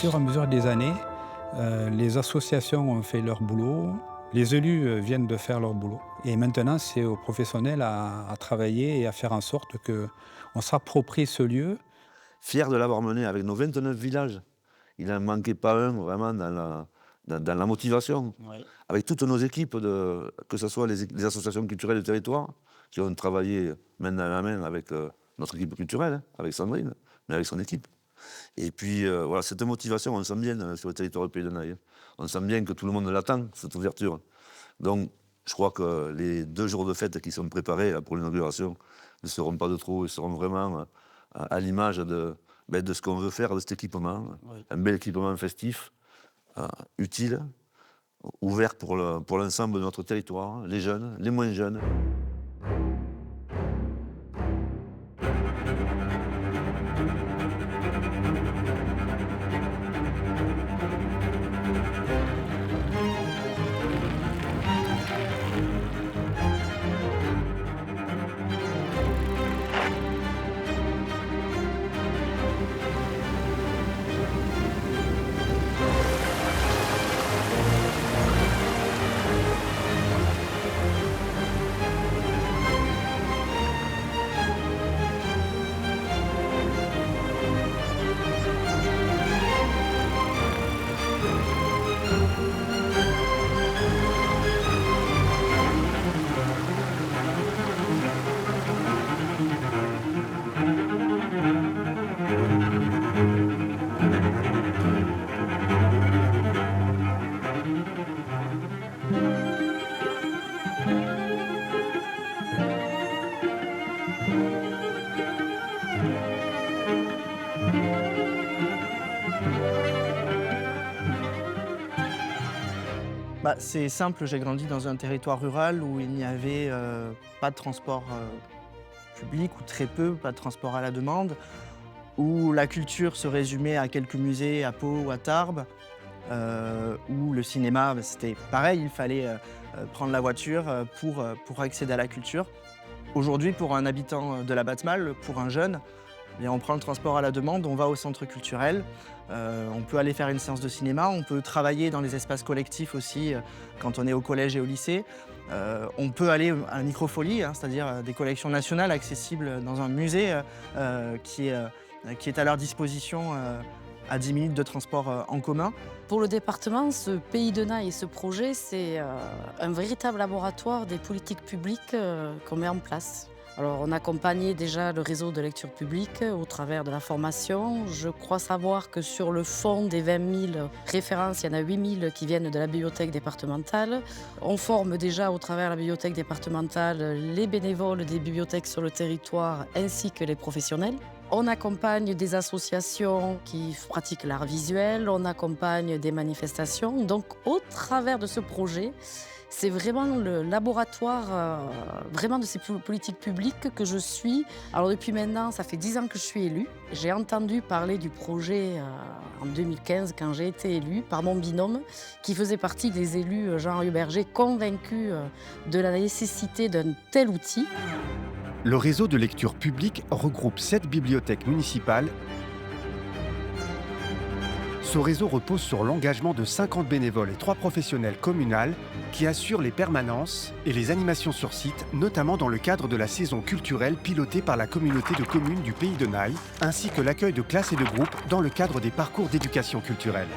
fur et à mesure des années, les associations ont fait leur boulot, les élus viennent de faire leur boulot. Et maintenant, c'est aux professionnels à travailler et à faire en sorte qu'on s'approprie ce lieu. Fier de l'avoir mené avec nos 29 villages. Il n'en manquait pas un vraiment dans la motivation. Oui. Avec toutes nos équipes, que ce soit les associations culturelles du territoire, qui ont travaillé main dans la main avec notre équipe culturelle, hein, avec Sandrine, mais avec son équipe. Et puis voilà, cette motivation, on sent bien sur le territoire du Pays de Naye. Hein. On sent bien que tout le monde l'attend, cette ouverture. Donc je crois que les 2 jours de fête qui sont préparés là, pour l'inauguration ne seront pas de trop, ils seront vraiment à l'image de ce qu'on veut faire de cet équipement. Oui. Un bel équipement festif, utile, ouvert pour l'ensemble de notre territoire, les jeunes, les moins jeunes. C'est simple, j'ai grandi dans un territoire rural où il n'y avait pas de transport public, ou très peu, pas de transport à la demande, où la culture se résumait à quelques musées à Pau ou à Tarbes, où le cinéma, c'était pareil, il fallait prendre la voiture pour accéder à la culture. Aujourd'hui, pour un habitant de la Batmal, pour un jeune, eh bien, on prend le transport à la demande, on va au centre culturel, on peut aller faire une séance de cinéma, on peut travailler dans les espaces collectifs aussi quand on est au collège et au lycée. On peut aller à la microfolie, hein, c'est-à-dire des collections nationales accessibles dans un musée qui est à leur disposition à 10 minutes de transport en commun. Pour le département, ce Pays de Naye et ce projet, c'est un véritable laboratoire des politiques publiques qu'on met en place. Alors, on accompagnait déjà le réseau de lecture publique au travers de la formation. Je crois savoir que sur le fond des 20 000 références, il y en a 8 000 qui viennent de la bibliothèque départementale. On forme déjà au travers de la bibliothèque départementale les bénévoles des bibliothèques sur le territoire ainsi que les professionnels. On accompagne des associations qui pratiquent l'art visuel, on accompagne des manifestations. Donc, au travers de ce projet, c'est vraiment le laboratoire vraiment de ces politiques publiques que je suis. Alors depuis maintenant, ça fait 10 ans que je suis élue. J'ai entendu parler du projet en 2015 quand j'ai été élue par mon binôme qui faisait partie des élus Jean Huberger convaincus de la nécessité d'un tel outil. Le réseau de lecture publique regroupe 7 bibliothèques municipales. Ce réseau repose sur l'engagement de 50 bénévoles et 3 professionnels communales qui assurent les permanences et les animations sur site, notamment dans le cadre de la saison culturelle pilotée par la communauté de communes du Pays de Naye, ainsi que l'accueil de classes et de groupes dans le cadre des parcours d'éducation culturelle.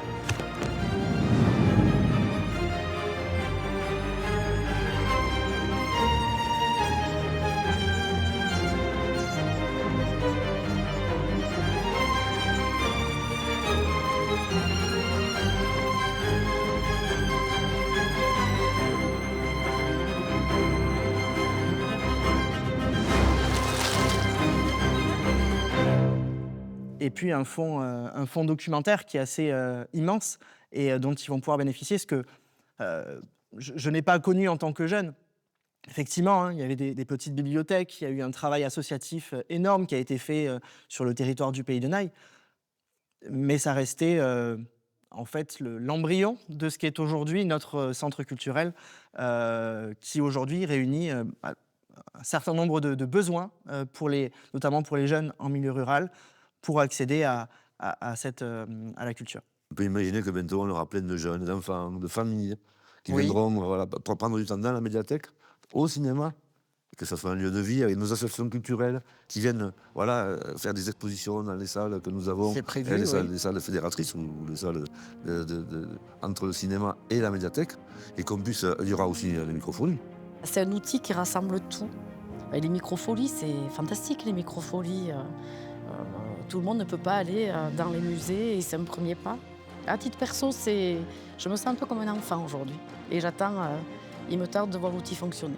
Et puis un fonds documentaire qui est assez immense et dont ils vont pouvoir bénéficier, ce que je n'ai pas connu en tant que jeune. Effectivement, hein, il y avait des petites bibliothèques, il y a eu un travail associatif énorme qui a été fait sur le territoire du Pays de Naye, mais ça restait en fait l'embryon de ce qu'est aujourd'hui notre centre culturel, qui aujourd'hui réunit un certain nombre de besoins, notamment pour les jeunes en milieu rural, pour accéder à la culture. On peut imaginer que bientôt on aura plein de jeunes, d'enfants, de familles qui Oui. viendront voilà, pour prendre du temps dans la médiathèque, au cinéma, que ça soit un lieu de vie avec nos associations culturelles qui viennent voilà, faire des expositions dans les salles que nous avons, C'est prévu, oui. les salles fédératrices ou les salles entre le cinéma et la médiathèque, et qu'on puisse, il y aura aussi les microphonies. C'est un outil qui rassemble tout. Et les microfolies, c'est fantastique, les microfolies. Tout le monde ne peut pas aller dans les musées et c'est un premier pas. À titre perso, je me sens un peu comme un enfant aujourd'hui. Et il me tarde de voir l'outil fonctionner.